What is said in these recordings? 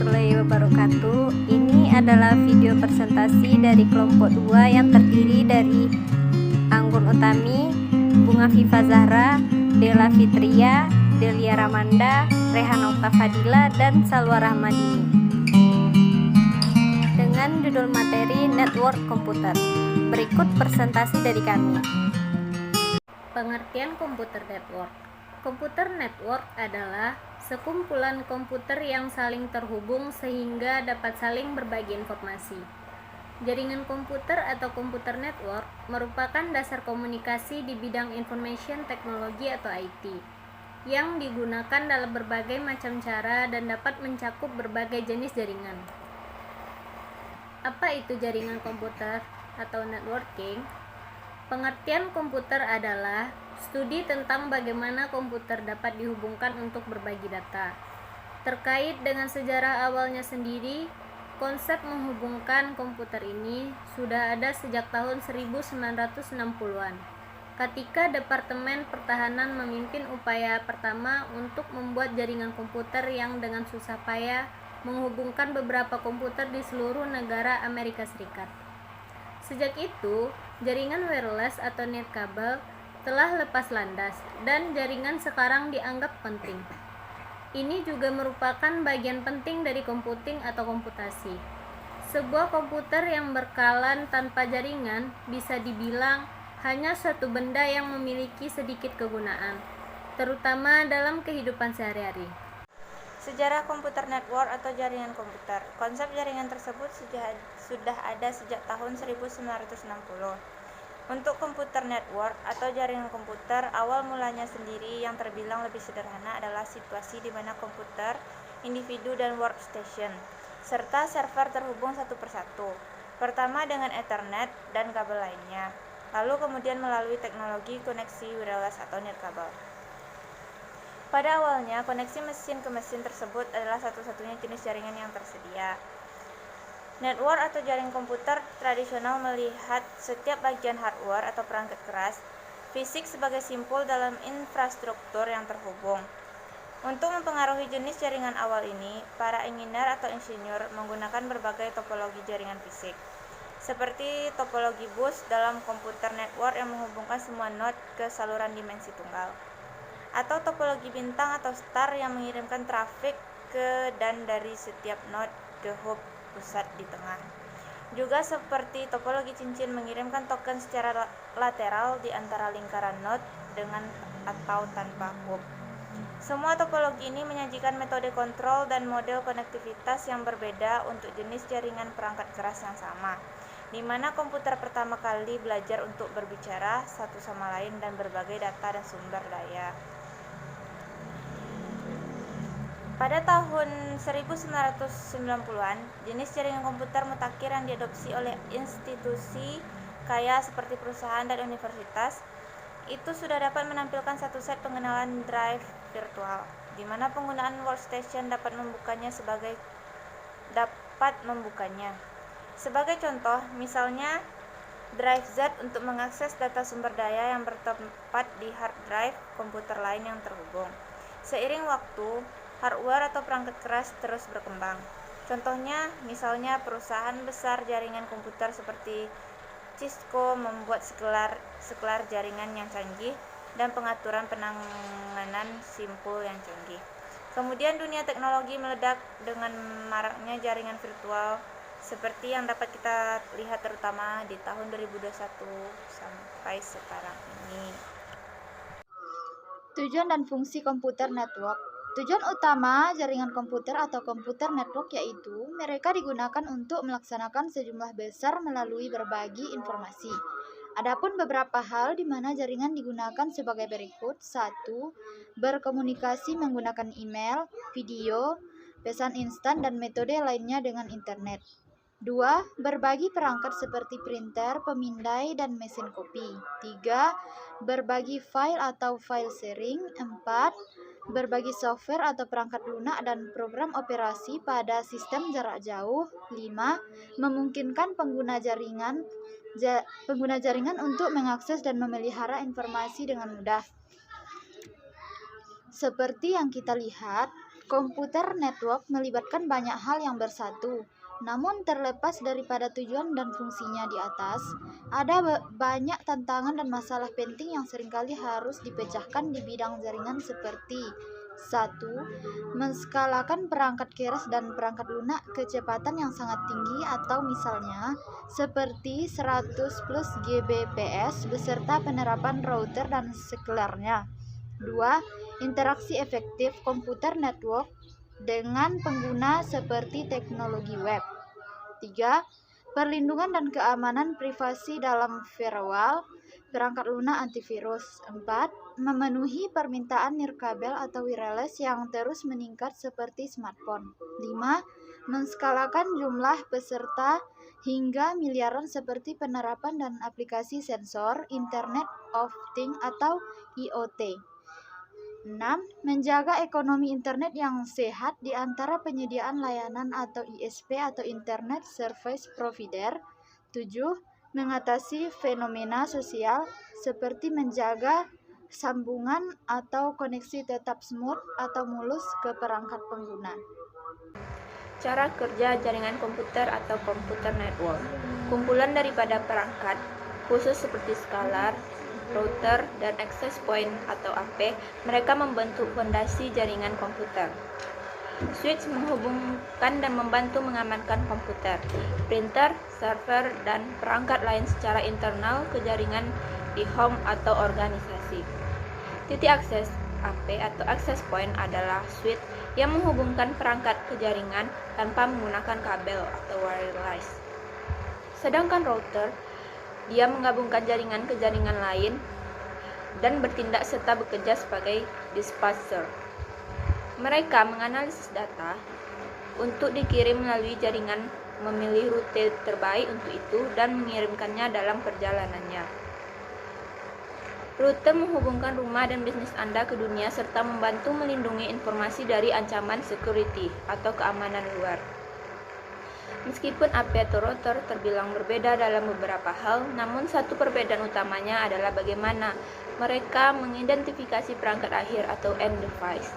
warahmatullahi wabarakatuh. Ini adalah video presentasi dari kelompok 2 yang terdiri dari Anggun Utami, Bunga Viva Zahra, Della Fitria, Delia Ramanda, Rehan Okta Fadila, dan Salwa Rahmadini, dengan judul materi Network Komputer. Berikut presentasi dari kami. Pengertian komputer network. Komputer network adalah sekumpulan komputer yang saling terhubung sehingga dapat saling berbagi informasi. Jaringan komputer atau komputer network merupakan dasar komunikasi di bidang information technology atau IT yang digunakan dalam berbagai macam cara dan dapat mencakup berbagai jenis jaringan. Apa itu jaringan komputer atau networking? Pengertian komputer adalah studi tentang bagaimana komputer dapat dihubungkan untuk berbagi data. Terkait dengan sejarah awalnya sendiri, konsep menghubungkan komputer ini sudah ada sejak tahun 1960-an, ketika Departemen Pertahanan memimpin upaya pertama untuk membuat jaringan komputer yang dengan susah payah menghubungkan beberapa komputer di seluruh negara Amerika Serikat. Sejak itu, jaringan wireless atau nirkabel telah lepas landas dan jaringan sekarang dianggap penting. Ini juga merupakan bagian penting dari computing atau komputasi. Sebuah komputer yang berkelan tanpa jaringan bisa dibilang hanya suatu benda yang memiliki sedikit kegunaan, terutama dalam kehidupan sehari-hari. Sejarah komputer network atau jaringan komputer. Konsep jaringan tersebut sudah ada sejak tahun 1960. Untuk komputer network atau jaringan komputer, awal mulanya sendiri yang terbilang lebih sederhana adalah situasi di mana komputer, individu dan workstation, serta server terhubung satu persatu. Pertama dengan Ethernet dan kabel lainnya, lalu kemudian melalui teknologi koneksi wireless atau nirkabel. Pada awalnya, koneksi mesin ke mesin tersebut adalah satu-satunya jenis jaringan yang tersedia. Network atau jaringan komputer tradisional melihat setiap bagian hardware atau perangkat keras fisik sebagai simpul dalam infrastruktur yang terhubung. Untuk mempengaruhi jenis jaringan awal ini, para engineer atau insinyur menggunakan berbagai topologi jaringan fisik, seperti topologi bus dalam komputer network yang menghubungkan semua node ke saluran dimensi tunggal, atau topologi bintang atau star yang mengirimkan trafik ke dan dari setiap node ke hub pusat di tengah. Juga seperti topologi cincin mengirimkan token secara lateral di antara lingkaran node dengan atau tanpa hub. Semua topologi ini menyajikan metode kontrol dan model konektivitas yang berbeda untuk jenis jaringan perangkat keras yang sama, di mana komputer pertama kali belajar untuk berbicara satu sama lain dan berbagai data dan sumber daya. Pada tahun 1990-an, jenis jaringan komputer mutakhir yang diadopsi oleh institusi kaya seperti perusahaan dan universitas itu sudah dapat menampilkan satu set pengenalan drive virtual, di mana penggunaan workstation dapat membukanya. Sebagai contoh, misalnya drive Z untuk mengakses data sumber daya yang bertempat di hard drive komputer lain yang terhubung. Seiring waktu, hardware atau perangkat keras terus berkembang. Contohnya, misalnya perusahaan besar jaringan komputer seperti Cisco membuat sekelar jaringan yang canggih dan pengaturan penanganan simpul yang canggih. Kemudian dunia teknologi meledak dengan maraknya jaringan virtual seperti yang dapat kita lihat terutama di tahun 2021 sampai sekarang ini. Tujuan dan fungsi komputer network. Tujuan utama jaringan komputer atau komputer network yaitu mereka digunakan untuk melaksanakan sejumlah besar melalui berbagi informasi. Adapun beberapa hal di mana jaringan digunakan sebagai berikut. 1. Berkomunikasi menggunakan email, video, pesan instan dan metode lainnya dengan internet. 2. Berbagi perangkat seperti printer, pemindai, dan mesin kopi. 3. Berbagi file atau file sharing. 4. Berbagi software atau perangkat lunak dan program operasi pada sistem jarak jauh. 5. Memungkinkan pengguna jaringan untuk mengakses dan memelihara informasi dengan mudah. Seperti yang kita lihat, Komputer network melibatkan banyak hal yang bersatu. Namun terlepas daripada tujuan dan fungsinya di atas, ada banyak tantangan dan masalah penting yang seringkali harus dipecahkan di bidang jaringan seperti 1. Menskalakan perangkat keras dan perangkat lunak kecepatan yang sangat tinggi atau misalnya seperti 100 plus Gbps beserta penerapan router dan sekelarnya. 2. Interaksi efektif komputer network dengan pengguna seperti teknologi web. 3. Perlindungan dan keamanan privasi dalam firewall, perangkat lunak antivirus. 4. Memenuhi permintaan nirkabel atau wireless yang terus meningkat seperti smartphone. 5. Menskalakan jumlah peserta hingga miliaran seperti penerapan dan aplikasi sensor, Internet of Things atau IoT. 6. Menjaga ekonomi internet yang sehat di antara penyediaan layanan atau ISP atau Internet Service Provider. 7. Mengatasi fenomena sosial seperti menjaga sambungan atau koneksi tetap smooth atau mulus ke perangkat pengguna. Cara kerja jaringan komputer atau komputer network. Kumpulan daripada perangkat khusus seperti skalar, router, dan access point atau AP, mereka membentuk fondasi jaringan komputer. Switch menghubungkan dan membantu mengamankan komputer, printer, server, dan perangkat lain secara internal ke jaringan di home atau organisasi. Titik akses AP atau access point adalah switch yang menghubungkan perangkat ke jaringan tanpa menggunakan kabel atau wireless. Sedangkan router dia menggabungkan jaringan ke jaringan lain dan bertindak serta bekerja sebagai dispatcher. Mereka menganalisis data untuk dikirim melalui jaringan, memilih rute terbaik untuk itu, dan mengirimkannya dalam perjalanannya. Rute menghubungkan rumah dan bisnis Anda ke dunia serta membantu melindungi informasi dari ancaman security atau keamanan luar. Meskipun AP atau router terbilang berbeda dalam beberapa hal, namun satu perbedaan utamanya adalah bagaimana mereka mengidentifikasi perangkat akhir atau end device.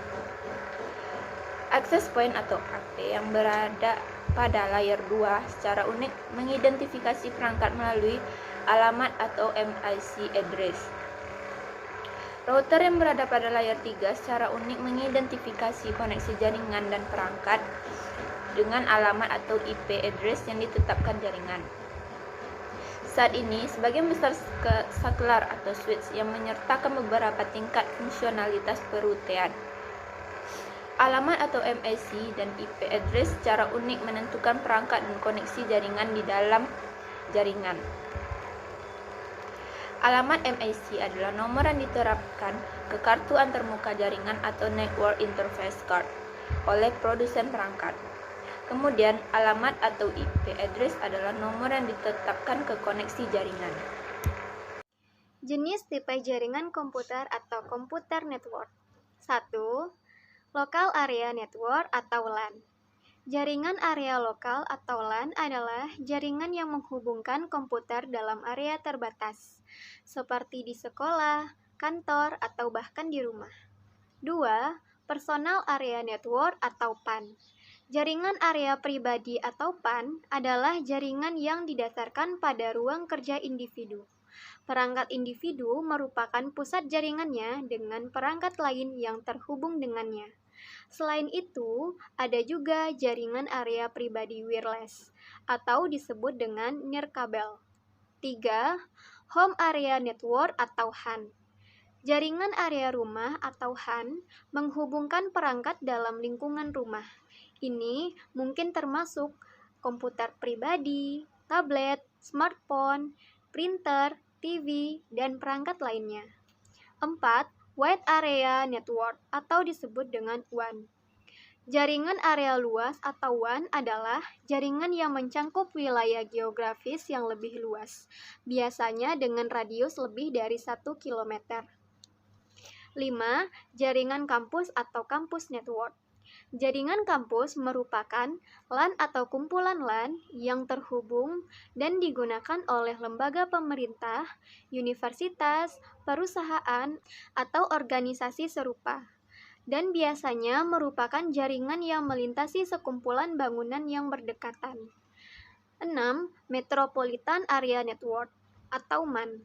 Access point atau AP yang berada pada layer 2 secara unik mengidentifikasi perangkat melalui alamat atau MIC address. Router yang berada pada layer 3 secara unik mengidentifikasi koneksi jaringan dan perangkat dengan alamat atau IP address yang ditetapkan jaringan. Saat ini, sebagian besar saklar atau switch yang menyertakan beberapa tingkat fungsionalitas perutean. Alamat atau MIC dan IP address secara unik menentukan perangkat dan koneksi jaringan di dalam jaringan. Alamat MIC adalah nomor yang diterapkan ke kartu antarmuka jaringan atau network interface card oleh produsen perangkat. Kemudian, alamat atau IP address adalah nomor yang ditetapkan ke koneksi jaringan. Jenis tipe jaringan komputer atau komputer network. 1. Local Area Network atau LAN. Jaringan area lokal atau LAN adalah jaringan yang menghubungkan komputer dalam area terbatas, seperti di sekolah, kantor, atau bahkan di rumah. 2. Personal Area Network atau PAN. Jaringan area pribadi atau PAN adalah jaringan yang didasarkan pada ruang kerja individu. Perangkat individu merupakan pusat jaringannya dengan perangkat lain yang terhubung dengannya. Selain itu, ada juga jaringan area pribadi wireless atau disebut dengan nirkabel. 3. Home Area Network atau HAN. Jaringan area rumah atau HAN menghubungkan perangkat dalam lingkungan rumah. Ini mungkin termasuk komputer pribadi, tablet, smartphone, printer, TV, dan perangkat lainnya. 4. Wide Area Network atau disebut dengan WAN. Jaringan area luas atau WAN adalah jaringan yang mencangkup wilayah geografis yang lebih luas, biasanya dengan radius lebih dari 1 km. 5. Jaringan kampus atau campus network. Jaringan kampus merupakan LAN atau kumpulan LAN yang terhubung dan digunakan oleh lembaga pemerintah, universitas, perusahaan, atau organisasi serupa. dan biasanya merupakan jaringan yang melintasi sekumpulan bangunan yang berdekatan. 6. Metropolitan Area Network atau MAN.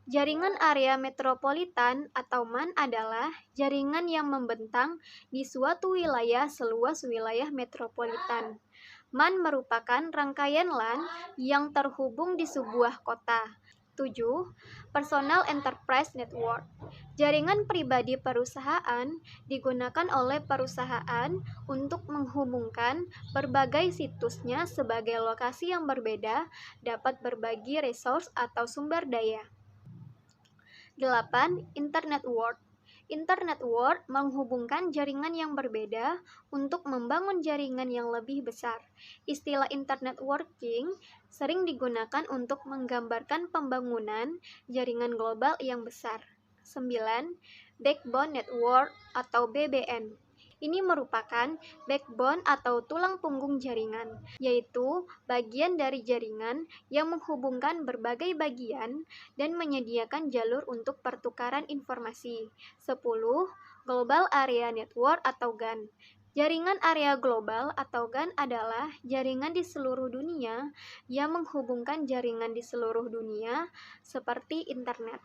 Jaringan area metropolitan atau MAN adalah jaringan yang membentang di suatu wilayah seluas wilayah metropolitan. MAN merupakan rangkaian LAN yang terhubung di sebuah kota. 7. Personal Enterprise Network. Jaringan pribadi perusahaan digunakan oleh perusahaan untuk menghubungkan berbagai situsnya sebagai lokasi yang berbeda, dapat berbagi resource atau sumber daya. 8. Internet World. Internet World menghubungkan jaringan yang berbeda untuk membangun jaringan yang lebih besar. Istilah internet working sering digunakan untuk menggambarkan pembangunan jaringan global yang besar. 9. Backbone Network atau BBN. Ini merupakan backbone atau tulang punggung jaringan, yaitu bagian dari jaringan yang menghubungkan berbagai bagian dan menyediakan jalur untuk pertukaran informasi. 10. Global Area Network atau GAN. Jaringan area global atau GAN adalah jaringan di seluruh dunia yang menghubungkan jaringan di seluruh dunia seperti internet.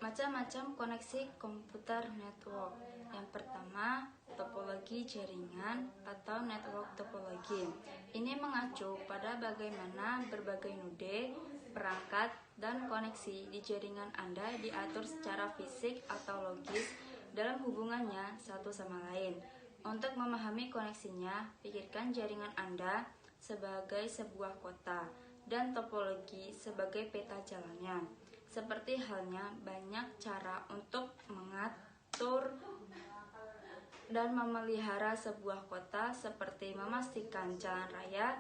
Macam-macam koneksi komputer network. Yang pertama, topologi jaringan atau network topologi. Ini mengacu pada bagaimana berbagai node, perangkat, dan koneksi di jaringan Anda diatur secara fisik atau logis dalam hubungannya satu sama lain. Untuk memahami koneksinya, pikirkan jaringan Anda sebagai sebuah kota dan topologi sebagai peta jalannya. Seperti halnya banyak cara untuk mengatur dan memelihara sebuah kota, seperti memastikan jalan raya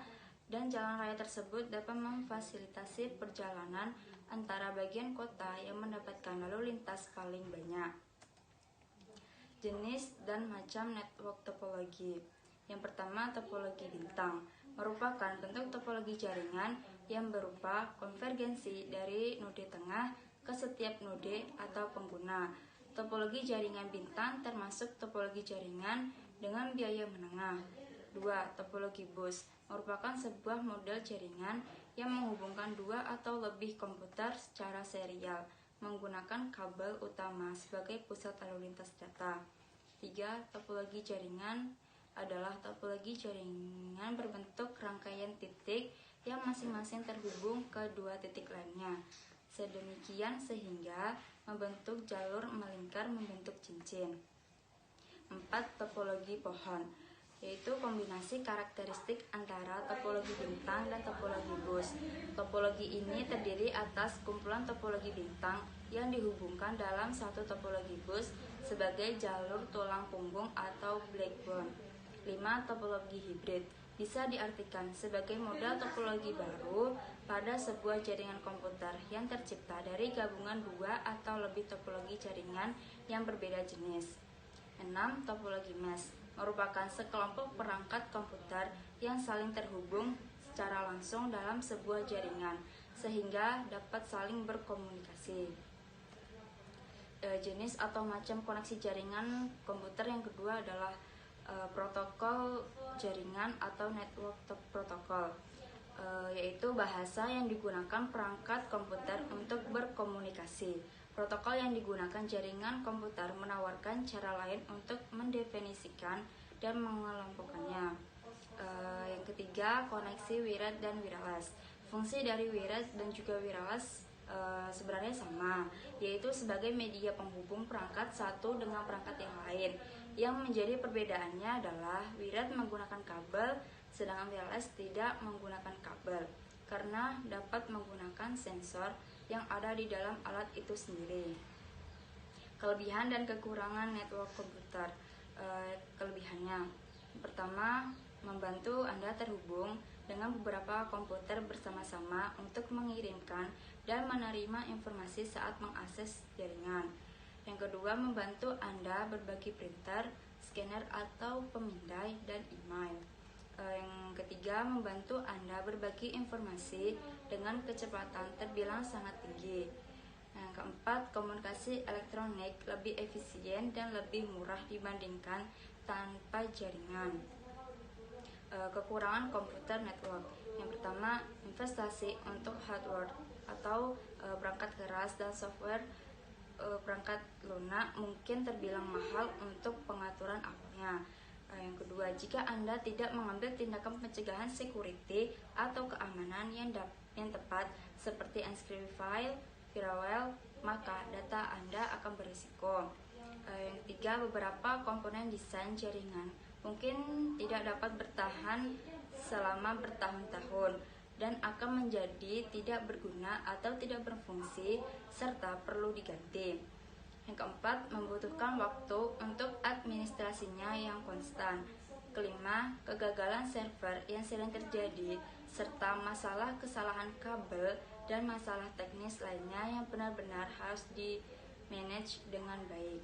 dan jalan raya tersebut dapat memfasilitasi perjalanan antara bagian kota yang mendapatkan lalu lintas paling banyak. Jenis dan macam network topologi. Yang pertama, topologi bintang merupakan bentuk topologi jaringan yang berupa konvergensi dari node tengah ke setiap node atau pengguna. Topologi jaringan bintang termasuk topologi jaringan dengan biaya menengah. 2. Topologi bus merupakan sebuah model jaringan yang menghubungkan dua atau lebih komputer secara serial menggunakan kabel utama sebagai pusat lalu lintas data. 3. Topologi jaringan adalah topologi jaringan berbentuk rangkaian titik yang masing-masing terhubung ke dua titik lainnya, sedemikian sehingga membentuk jalur melingkar membentuk cincin. 4. Topologi pohon, yaitu kombinasi karakteristik antara topologi bintang dan topologi bus. Topologi ini terdiri atas kumpulan topologi bintang yang dihubungkan dalam satu topologi bus sebagai jalur tulang punggung atau backbone. 5. Topologi hibrid bisa diartikan sebagai model topologi baru pada sebuah jaringan komputer yang tercipta dari gabungan dua atau lebih topologi jaringan yang berbeda jenis. 6. Topologi mesh merupakan sekelompok perangkat komputer yang saling terhubung secara langsung dalam sebuah jaringan sehingga dapat saling berkomunikasi. Jenis atau macam koneksi jaringan komputer yang kedua adalah protokol jaringan atau network protokol, yaitu bahasa yang digunakan perangkat komputer untuk berkomunikasi. Protokol yang digunakan jaringan komputer menawarkan cara lain untuk mendefinisikan dan mengelompokkannya. Yang ketiga, koneksi wireless dan wireless. Fungsi dari wireless dan juga wireless sebenarnya sama, yaitu sebagai media penghubung perangkat satu dengan perangkat yang lain. Yang menjadi perbedaannya adalah wireless menggunakan kabel, sedangkan wireless tidak menggunakan kabel, karena dapat menggunakan sensor yang ada di dalam alat itu sendiri. Kelebihan dan kekurangan network komputer. Kelebihannya, pertama, membantu Anda terhubung dengan beberapa komputer bersama-sama untuk mengirimkan dan menerima informasi saat mengakses jaringan. Yang kedua, membantu Anda berbagi printer, scanner atau pemindai, dan email. Yang ketiga, membantu Anda berbagi informasi dengan kecepatan terbilang sangat tinggi. Yang Yang keempat, komunikasi elektronik lebih efisien dan lebih murah dibandingkan tanpa jaringan. Kekurangan komputer network. Yang pertama, investasi untuk hardware atau perangkat keras dan software perangkat lunak mungkin terbilang mahal untuk pengaturan awalnya. Yang kedua, jika Anda tidak mengambil tindakan pencegahan security atau keamanan yang tepat seperti unscript file, firewall, maka data Anda akan berisiko. Yang ketiga, beberapa komponen desain jaringan mungkin tidak dapat bertahan selama bertahun-tahun dan akan menjadi tidak berguna atau tidak berfungsi serta perlu diganti. Yang keempat, membutuhkan waktu untuk administrasinya yang konstan. Kelima, kegagalan server yang sering terjadi serta masalah kesalahan kabel dan masalah teknis lainnya yang benar-benar harus di-manage dengan baik.